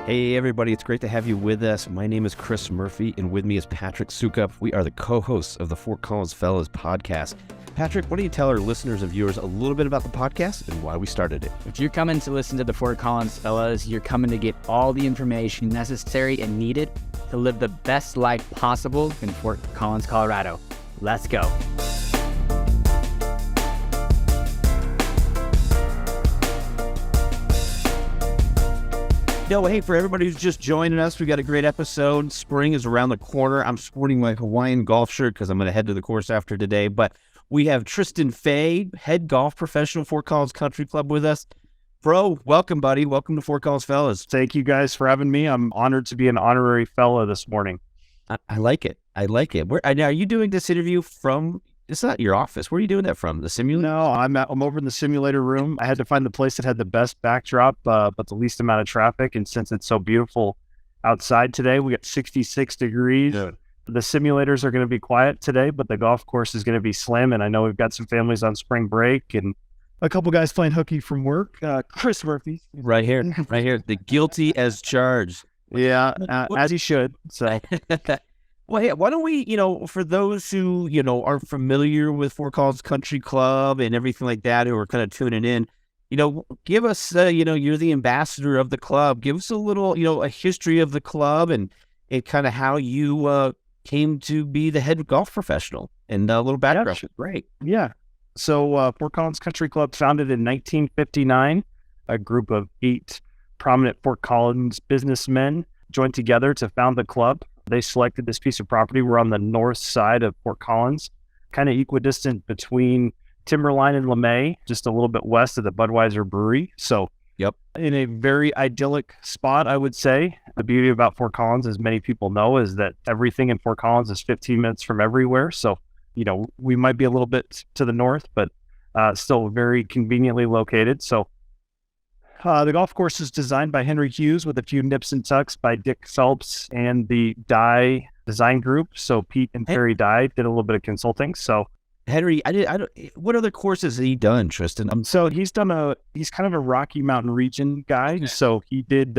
Hey everybody, it's great to have you with us. My name is Chris Murphy, and with me is Patrick Soukup. We are the co-hosts of the Fort Collins Fellas podcast. Patrick, why don't you tell our listeners and viewers a little bit about the podcast and why we started it? If you're coming to listen to the Fort Collins Fellas, you're coming to get all the information necessary and needed to live the best life possible in Fort Collins, Colorado. Let's go. No, hey, for everybody who's just joining us, we got a great episode. Spring is around the corner. I'm sporting my Hawaiian golf shirt because I'm going to head to the course after today. But we have Tristan Fay, head golf professional, Fort Collins Country Club, with us. Bro, welcome, buddy. Welcome to Fort Collins Fellas. Thank you guys for having me. I'm honored to be an honorary fellow this morning. I like it. I like it. Now, are you doing this interview from... It's not your office. Where are you doing that from? The simulator? No, I'm over in the simulator room. I had to find the place that had the best backdrop, but the least amount of traffic. And since it's so beautiful outside today, we got 66 degrees. Good. The simulators are going to be quiet today, but the golf course is going to be slamming. I know we've got some families on spring break and a couple guys playing hooky from work. Chris Murphy. Right here. The guilty as charged. Yeah, as he should. So. Well, hey, why don't we, for those who, aren't familiar with Fort Collins Country Club and everything like that, who are kind of tuning in, give us, you're the ambassador of the club. Give us a little, a history of the club and kind of how you came to be the head golf professional and a little background. Yeah, Great. Yeah. So Fort Collins Country Club, founded in 1959, a group of 8 prominent Fort Collins businessmen joined together to found the club. They selected this piece of property. We're on the north side of Fort Collins, kind of equidistant between Timberline and LeMay, just a little bit west of the Budweiser Brewery. So, yep, in a very idyllic spot, I would say. The beauty about Fort Collins, as many people know, is that everything in Fort Collins is 15 minutes from everywhere. So, we might be a little bit to the north, but still very conveniently located. So, the golf course is designed by Henry Hughes with a few nips and tucks by Dick Phelps and the Dye Design Group. So Pete and Perry Dye did a little bit of consulting. So Henry, what other courses has he done, Tristan? So he's kind of a Rocky Mountain region guy. Okay. So he did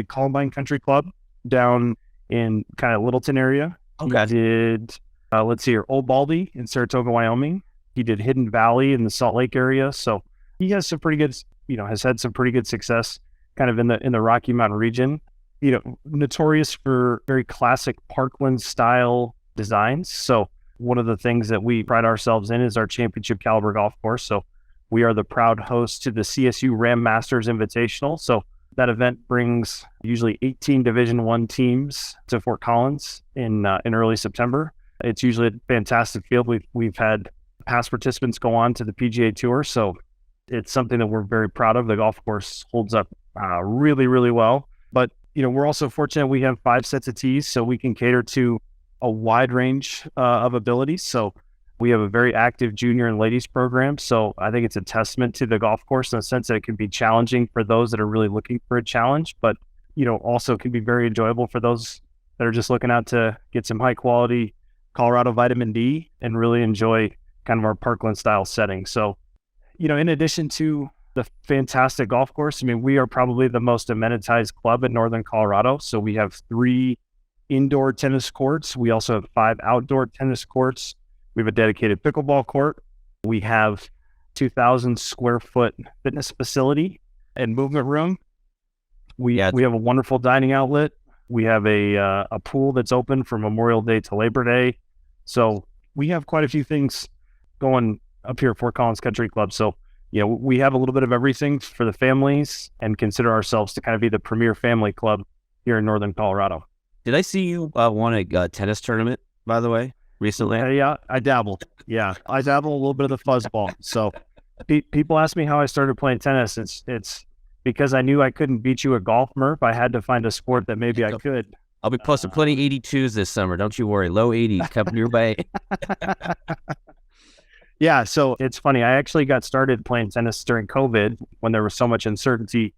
Columbine Country Club down in kind of Littleton area. Okay. He did, Old Baldy in Saratoga, Wyoming. He did Hidden Valley in the Salt Lake area. So he has some pretty good, has had some pretty good success kind of in the Rocky Mountain region, notorious for very classic Parkland style designs. So one of the things that we pride ourselves in is our championship caliber golf course. So we are the proud host to the CSU Ram Masters Invitational. So that event brings usually 18 Division I teams to Fort Collins in early September. It's usually a fantastic field. We've had past participants go on to the PGA Tour. So it's something that we're very proud of. The golf course holds up really, really well. But, we're also fortunate we have 5 sets of tees, so we can cater to a wide range of abilities. So we have a very active junior and ladies program. So I think it's a testament to the golf course in the sense that it can be challenging for those that are really looking for a challenge, but, also can be very enjoyable for those that are just looking out to get some high quality Colorado vitamin D and really enjoy kind of our Parkland style setting. So, in addition to the fantastic golf course, we are probably the most amenitized club in Northern Colorado. So we have 3 indoor tennis courts. We also have 5 outdoor tennis courts. We have a dedicated pickleball court. We have 2,000 square foot fitness facility and movement room. We have a wonderful dining outlet. We have a pool that's open from Memorial Day to Labor Day. So we have quite a few things going up here at Fort Collins Country Club. So, we have a little bit of everything for the families and consider ourselves to kind of be the premier family club here in Northern Colorado. Did I see you won a tennis tournament, by the way, recently? Yeah, I dabbled. Yeah, I dabble a little bit of the fuzzball. So people ask me how I started playing tennis. It's because I knew I couldn't beat you at golf, Murph. I had to find a sport that maybe I could. I'll be posting plenty 82s this summer. Don't you worry. Low 80s coming your way. Yeah, so it's funny. I actually got started playing tennis during COVID when there was so much uncertainty.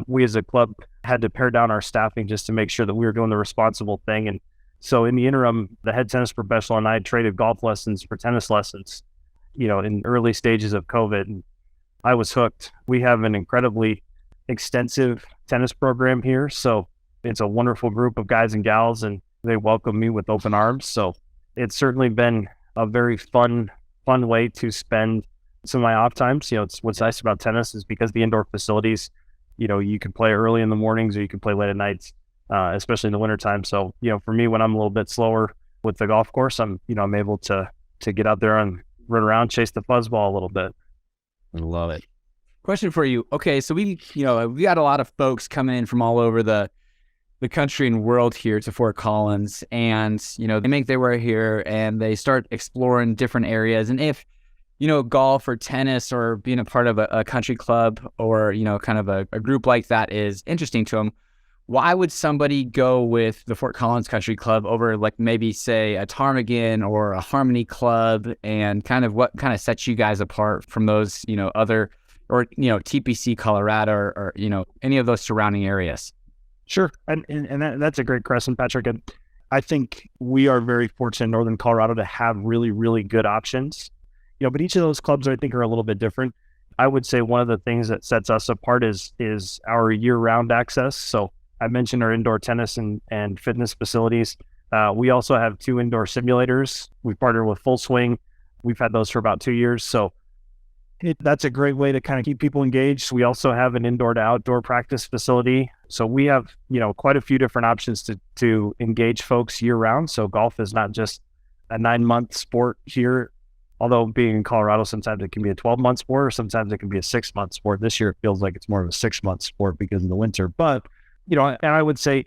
We as a club had to pare down our staffing just to make sure that we were doing the responsible thing. And so in the interim, the head tennis professional and I traded golf lessons for tennis lessons, in early stages of COVID. And I was hooked. We have an incredibly extensive tennis program here. So it's a wonderful group of guys and gals, and they welcome me with open arms. So it's certainly been a very fun way to spend some of my off times. It's what's nice about tennis is because the indoor facilities, you can play early in the mornings or you can play late at nights, especially in the wintertime. So, for me, when I'm a little bit slower with the golf course, I'm able to get out there and run around, chase the fuzzball a little bit. I love it. Question for you. Okay, so we got a lot of folks coming in from all over the country and world here to Fort Collins, and they make their way here and they start exploring different areas. And if golf or tennis or being a part of a country club or kind of a group like that is interesting to them, why would somebody go with the Fort Collins Country Club over like maybe say a Ptarmigan or a Harmony Club, and kind of what kind of sets you guys apart from those other, or TPC Colorado or any of those surrounding areas? Sure. And that's a great question, Patrick. And I think we are very fortunate in Northern Colorado to have really, really good options. But each of those clubs I think are a little bit different. I would say one of the things that sets us apart is our year-round access. So I mentioned our indoor tennis and fitness facilities. We also have 2 indoor simulators. We partnered with Full Swing. We've had those for about 2 years. So that's a great way to kind of keep people engaged. We also have an indoor to outdoor practice facility. So we have, quite a few different options to engage folks year round. So golf is not just a 9-month sport here, although being in Colorado, sometimes it can be a 12-month sport or sometimes it can be a 6-month sport. This year, it feels like it's more of a 6-month sport because of the winter. But, and I would say,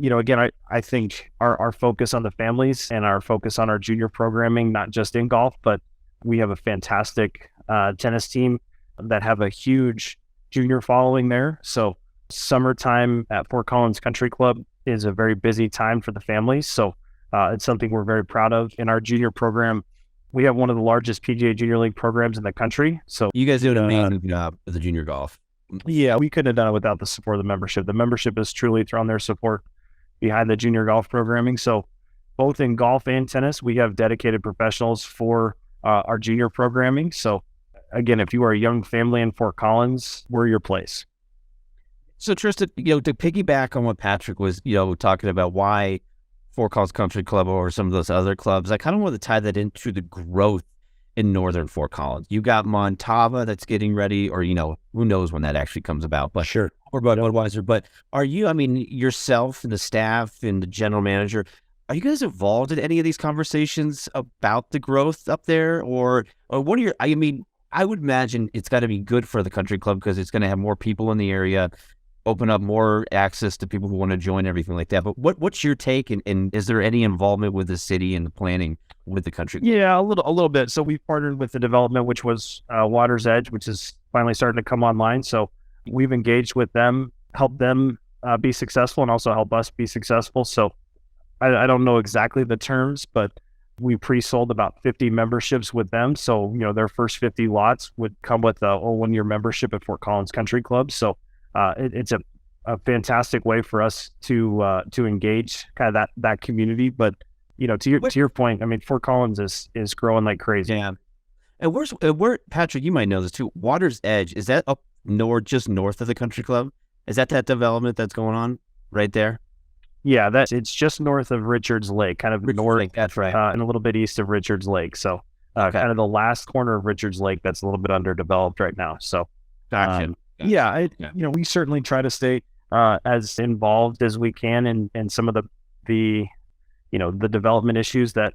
again, I think our focus on the families and our focus on our junior programming, not just in golf, but we have a fantastic tennis team that have a huge junior following there. So summertime at Fort Collins Country Club is a very busy time for the families. So it's something we're very proud of. In our junior program, we have one of the largest PGA Junior League programs in the country. So you guys do an amazing job with the junior golf. Yeah, we couldn't have done it without the support of the membership. The membership has truly thrown their support behind the junior golf programming. So both in golf and tennis, we have dedicated professionals for our junior programming. So again, if you are a young family in Fort Collins, we're your place. So Tristan, to piggyback on what Patrick was, talking about why Fort Collins Country Club or some of those other clubs, I kind of want to tie that into the growth in northern Fort Collins. You got Montava that's getting ready, or, who knows when that actually comes about, but sure. Or about Budweiser. But are you, yourself and the staff and the general manager, are you guys involved in any of these conversations about the growth up there? Or what are your, I would imagine it's got to be good for the country club because it's going to have more people in the area, open up more access to people who want to join, everything like that. But what's your take, and is there any involvement with the city and the planning with the country club? Yeah, a little bit. So we've partnered with the development, which was Water's Edge, which is finally starting to come online. So we've engaged with them, helped them be successful, and also help us be successful. So I don't know exactly the terms, but we pre-sold about 50 memberships with them. So, their first 50 lots would come with a 1-year membership at Fort Collins Country Club. So it's a fantastic way for us to engage kind of that community. But, to your point, Fort Collins is growing like crazy. Yeah. And where Patrick, you might know this too, Water's Edge, is that up just north of the country club? Is that development that's going on right there? Yeah, it's just north of Richards Lake, kind of north. Lake, that's right. And a little bit east of Richards Lake. So kind of the last corner of Richards Lake that's a little bit underdeveloped right now. So Gotcha. We certainly try to stay as involved as we can in some of the development issues that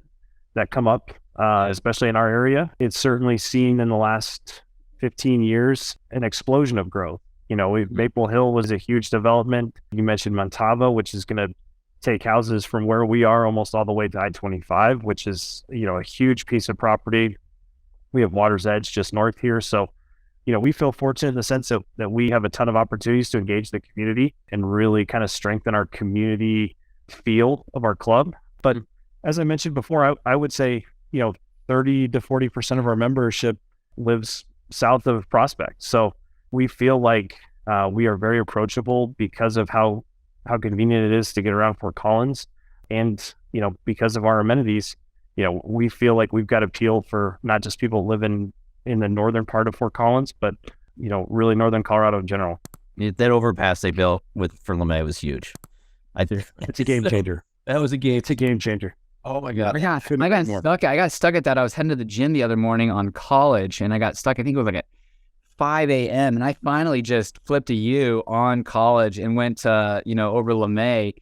come up, especially in our area. It's certainly seen in the last 15 years an explosion of growth. Maple Hill was a huge development. You mentioned Montava, which is going to take houses from where we are almost all the way to I-25, which is, a huge piece of property. We have Water's Edge just north here. So, we feel fortunate in the sense that we have a ton of opportunities to engage the community and really kind of strengthen our community feel of our club. But as I mentioned before, I would say, 30 to 40% of our membership lives south of Prospect. So we feel like we are very approachable because of how convenient it is to get around Fort Collins. And, because of our amenities, we feel like we've got appeal for not just people living in the northern part of Fort Collins, but, really northern Colorado in general. That overpass they built for LeMay was huge. It's a game changer. That was a game. It's a game changer. Oh my God. I got stuck at that. I was heading to the gym the other morning on College, and I got stuck. I think it was like at 5 a.m. And I finally just flipped a U on College and went to, over LeMay.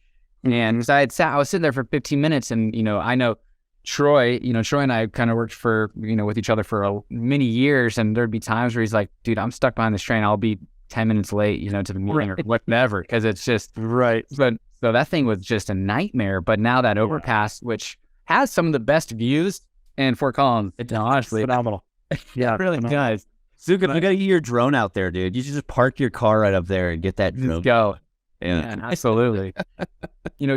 And because I was sitting there for 15 minutes, and, I know Troy and I kind of worked for, with each other for many years. And there'd be times where he's like, dude, I'm stuck behind this train. I'll be 10 minutes late, to the meeting or whatever. Cause it's just, But so that thing was just a nightmare. But now that overpass, which has some of the best views in Fort Collins, honestly, phenomenal. Yeah, it really does. Zuka, I got to get your drone out there, dude. You should just park your car right up there and get that drone. Let's go. Yeah, absolutely.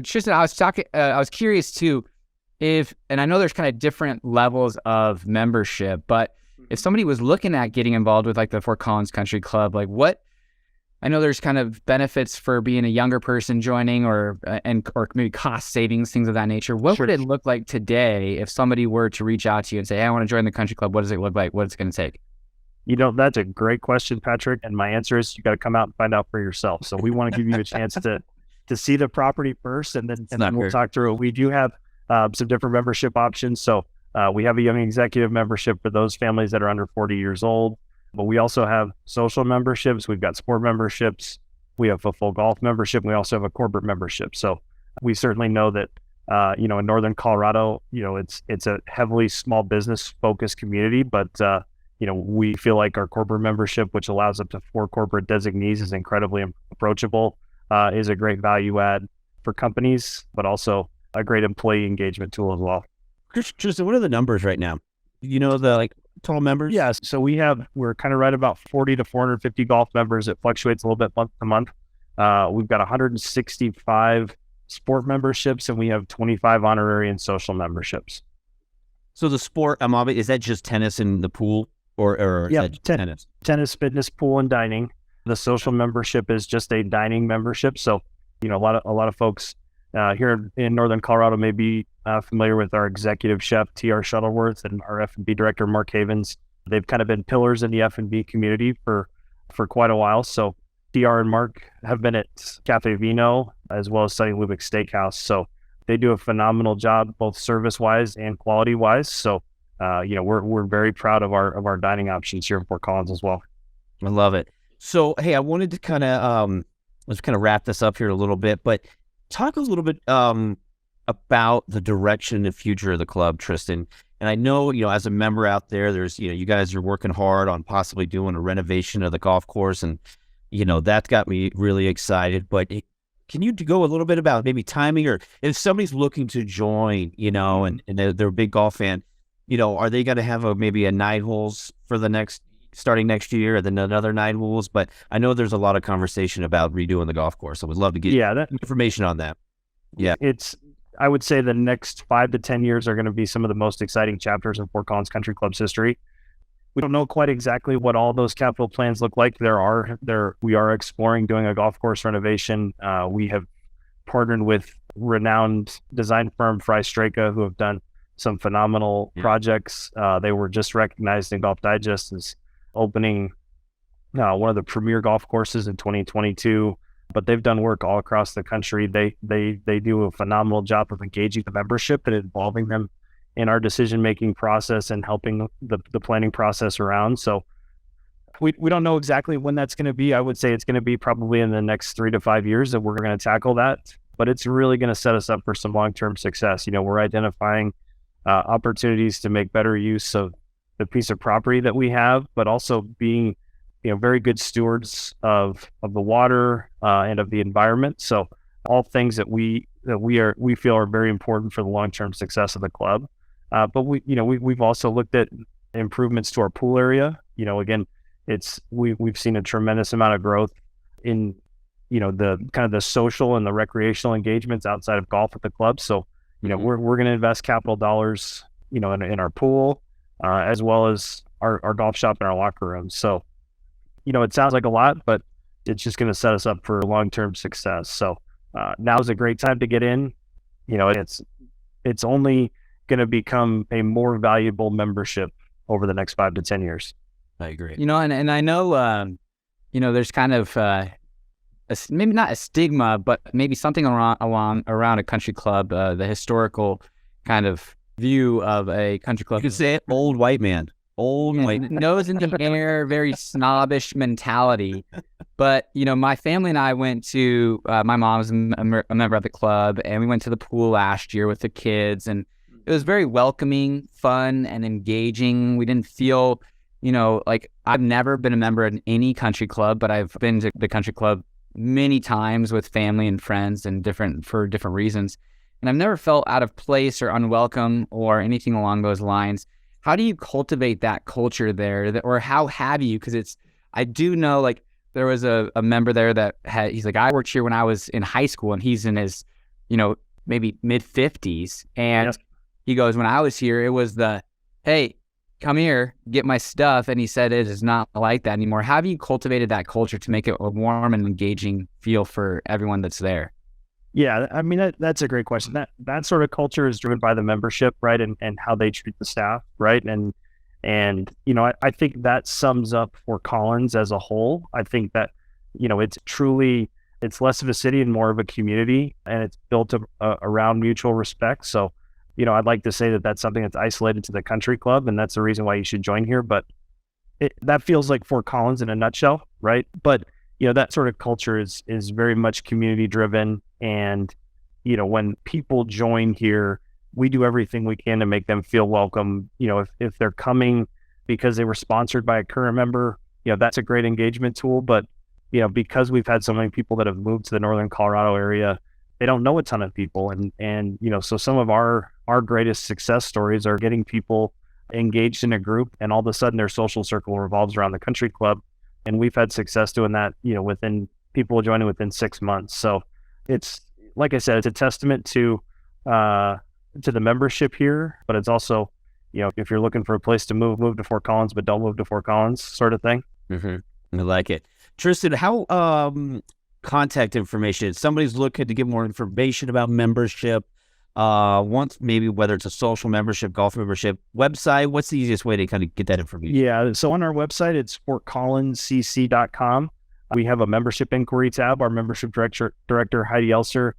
Tristan, I was curious too, and I know there's kind of different levels of membership, but if somebody was looking at getting involved with like the Fort Collins Country Club, like I know there's kind of benefits for being a younger person joining or maybe cost savings, things of that nature. What would it look like today if somebody were to reach out to you and say, hey, I want to join the country club? What does it look like? What's it going to take? That's a great question, Patrick. And my answer is you got to come out and find out for yourself. So we want to give you a chance to see the property first, and then we'll talk through it. We do have some different membership options. So we have a young executive membership for those families that are under 40 years old. But we also have social memberships. We've got sport memberships. We have a full golf membership. We also have a corporate membership. So we certainly know that, in Northern Colorado, it's a heavily small business focused community, but we feel like our corporate membership, which allows up to 4 corporate designees, is incredibly approachable, is a great value add for companies, but also a great employee engagement tool as well. Tristan, what are the numbers right now? The total members? Yes. So we're kind of right about 40 to 450 golf members. It fluctuates a little bit month to month. We've got 165 sport memberships, and we have 25 honorary and social memberships. So the sport, is that just tennis in the pool? Or is that tennis? Tennis, fitness, pool, and dining. The social membership is just a dining membership. So, a lot of folks here in Northern Colorado may be familiar with our executive chef, T.R. Shuttleworth, and our F&B director, Mark Havens. They've kind of been pillars in the F&B community for quite a while. So T.R. and Mark have been at Cafe Vino as well as Sunny Lubick Steakhouse. So they do a phenomenal job, both service-wise and quality-wise. So we're very proud of our dining options here in Fort Collins as well. I love it. So, hey, I wanted to kind of let's kind of wrap this up here a little bit, but talk a little bit about the direction and future of the club, Tristan. And I know, as a member out there, there's, you guys are working hard on possibly doing a renovation of the golf course, and that got me really excited. But can you go a little bit about maybe timing, or if somebody's looking to join, and they're a big golf fan, are they going to have maybe a 9 holes for starting next year, and then another 9 holes? But I know there's a lot of conversation about redoing the golf course. I would love to get information on that. Yeah. I would say the next 5 to 10 years are going to be some of the most exciting chapters in Fort Collins Country Club's history. We don't know quite exactly what all those capital plans look like. We are exploring doing a golf course renovation. We have partnered with renowned design firm Fry Straka, who have done some phenomenal projects. They were just recognized in Golf Digest as opening one of the premier golf courses in 2022. But they've done work all across the country. They do a phenomenal job of engaging the membership and involving them in our decision-making process and helping the planning process around. So we don't know exactly when that's going to be. I would say it's going to be probably in the next 3 to 5 years that we're going to tackle that. But it's really going to set us up for some long-term success. We're identifying opportunities to make better use of the piece of property that we have, but also being very good stewards of the water and of the environment. So all things that we feel are very important for the long-term success of the club. But we've also looked at improvements to our pool area. Again, we've seen a tremendous amount of growth in the kind of the social and the recreational engagements outside of golf at the club. So we're going to invest capital dollars in our pool as well as our golf shop and our locker room. So it sounds like a lot, but it's just going to set us up for long-term success. So now's a great time to get in. It's only going to become a more valuable membership over the next 5 to 10 years. I agree. And I know, there's kind of, maybe not a stigma, but maybe something around a country club, the historical kind of view of a country club. You could say it, old white man. Old white nose in the air, very snobbish mentality. But, my family and I went to, my mom's a member of the club, and we went to the pool last year with the kids, and it was very welcoming, fun, and engaging. We didn't feel, like I've never been a member in any country club, but I've been to the country club many times with family and friends and for different reasons. And I've never felt out of place or unwelcome or anything along those lines. How do you cultivate that culture there? Or how have you? Because I do know, like, there was a member there that he's like, I worked here when I was in high school, and he's in his, maybe mid-50s. And he goes, when I was here, it was hey, come here, get my stuff. And he said it is not like that anymore. How have you cultivated that culture to make it a warm and engaging feel for everyone that's there? Yeah, I mean, that's a great question. That sort of culture is driven by the membership, right? And how they treat the staff, right? And I think that sums up Fort Collins as a whole. I think that, it's less of a city and more of a community, and it's built around mutual respect. So, I'd like to say that that's something that's isolated to the country club, and that's the reason why you should join here. But that feels like Fort Collins in a nutshell, right? But that sort of culture is very much community driven. And, when people join here, we do everything we can to make them feel welcome. If they're coming because they were sponsored by a current member, that's a great engagement tool. But, because we've had so many people that have moved to the Northern Colorado area, they don't know a ton of people. And so some of our greatest success stories are getting people engaged in a group, and all of a sudden their social circle revolves around the country club. And we've had success doing that, within people joining within 6 months. So it's, like I said, it's a testament to the membership here, but it's also, if you're looking for a place to move to Fort Collins, but don't move to Fort Collins, sort of thing. Mm-hmm. I like it. Tristan, how contact information, if somebody's looking to get more information about membership, maybe whether it's a social membership, golf membership, website, what's the easiest way to kind of get that information? Yeah, so on our website, it's fortcollinscc.com. We have a membership inquiry tab. Our membership director Heidi Elser,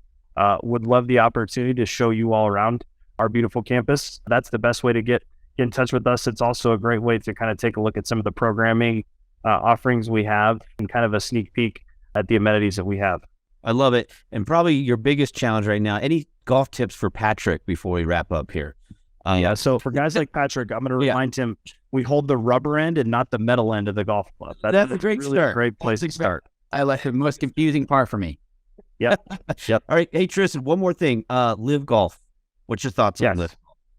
would love the opportunity to show you all around our beautiful campus. That's the best way to get in touch with us. It's also a great way to kind of take a look at some of the programming offerings we have, and kind of a sneak peek at the amenities that we have. I love it. And probably your biggest challenge right now, any golf tips for Patrick before we wrap up here? So for guys like Patrick, I'm going to remind him, we hold the rubber end and not the metal end of the golf club. That's a great really start. Great place to start. I like the most confusing part for me. Yep. All right. Hey, Tristan, one more thing. Live Golf. What's your thoughts on Live?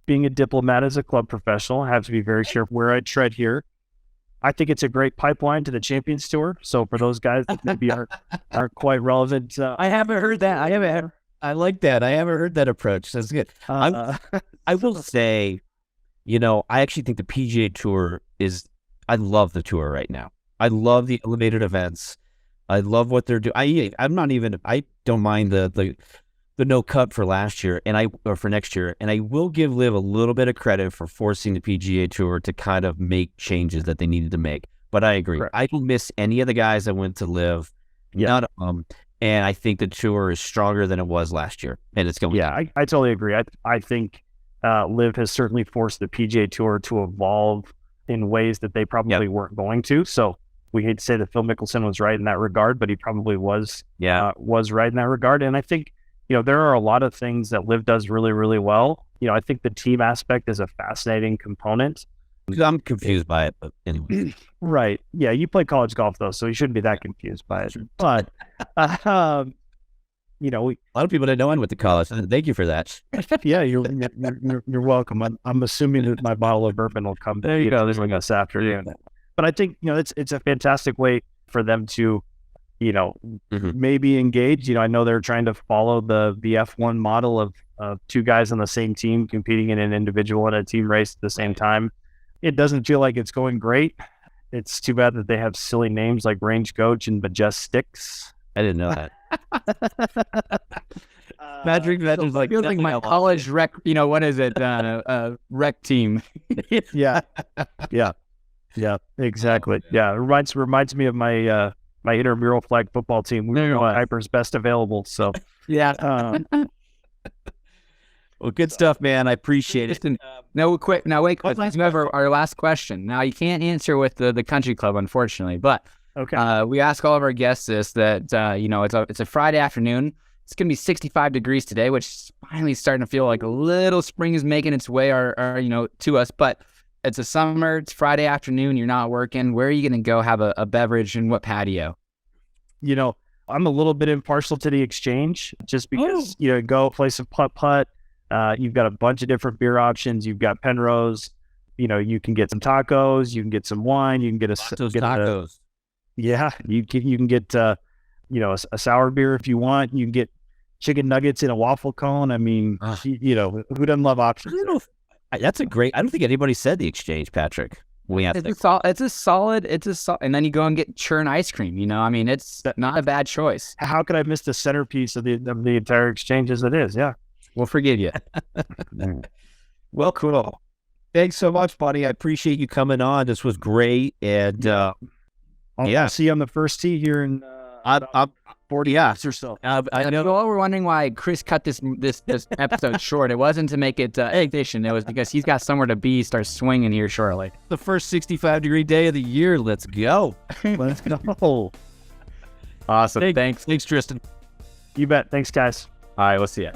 Being a diplomat as a club professional, I have to be very careful where I tread here. I think it's a great pipeline to the Champions Tour. So for those guys that maybe aren't quite relevant. I haven't heard that. I like that. I haven't heard that approach. That's good. I will say, I actually think the PGA Tour I love the tour right now. I love the elevated events. I love what they're doing. I don't mind the no cut for last year or for next year. And I will give Liv a little bit of credit for forcing the PGA Tour to kind of make changes that they needed to make. But I agree. Correct. I don't miss any of the guys that went to Liv. None of them. And I think the tour is stronger than it was last year. And it's going. Yeah, I totally agree. I think Liv has certainly forced the PGA Tour to evolve in ways that they probably weren't going to. So we hate to say that Phil Mickelson was right in that regard, but he probably was right in that regard. And I think, there are a lot of things that Liv does really, really well. I think the team aspect is a fascinating component. I'm confused by it, but anyway. Right. Yeah, you play college golf, though, so you shouldn't be that confused by it. But, a lot of people didn't know I went to college. Thank you for that. Yeah, you're welcome. I'm assuming that my bottle of bourbon will come. There you go. This us afternoon. But I think, it's a fantastic way for them to, maybe engage. I know they're trying to follow the F1 model of two guys on the same team competing in an individual and a team race at the same time. It doesn't feel like it's going great. It's too bad that they have silly names like Range Coach and Majestics. I didn't know that. Patrick, feels like my college rec. What is it? Rec team. Yeah, exactly. Yeah, it reminds me of my my intramural flag football team. We No, were Piper's best available. So yeah. Well, good stuff, man. I appreciate it. Listen, wait, you have our last question. Now, you can't answer with the country club, unfortunately, but okay. we ask all of our guests this, that, you know, it's a Friday afternoon. It's going to be 65 degrees today, which is finally starting to feel like a little spring is making its way you know, to us. But it's a summer, it's Friday afternoon, you're not working. Where are you going to go have a beverage and what patio? You know, I'm a little bit impartial to the Exchange just because, you know, go play some putt-putt. You've got a bunch of different beer options. You've got Penrose. You know, you can get some tacos. You can get some wine. You can get Tacos. Yeah, you can get you know, a sour beer if you want. You can get chicken nuggets in a waffle cone. I mean, you know, who doesn't love options? That's a great. I don't think anybody said the Exchange, Patrick. It's a solid, and then you go and get churn ice cream. You know, I mean, it's not a bad choice. How could I miss the centerpiece of the entire Exchange as it is? Yeah. We'll forgive you. Well, cool. Thanks so much, buddy. I appreciate you coming on. This was great. And I'll see you on the first tee here in I'm 40 minutes or so. I know. Well, we're wondering why Chris cut this episode short. It wasn't to make it efficient. It was because he's got somewhere to be. Start swinging here shortly. The first 65-degree day of the year. Let's go. Let's go. Awesome. Thanks, Tristan. You bet. Thanks, guys. All right, we'll see you.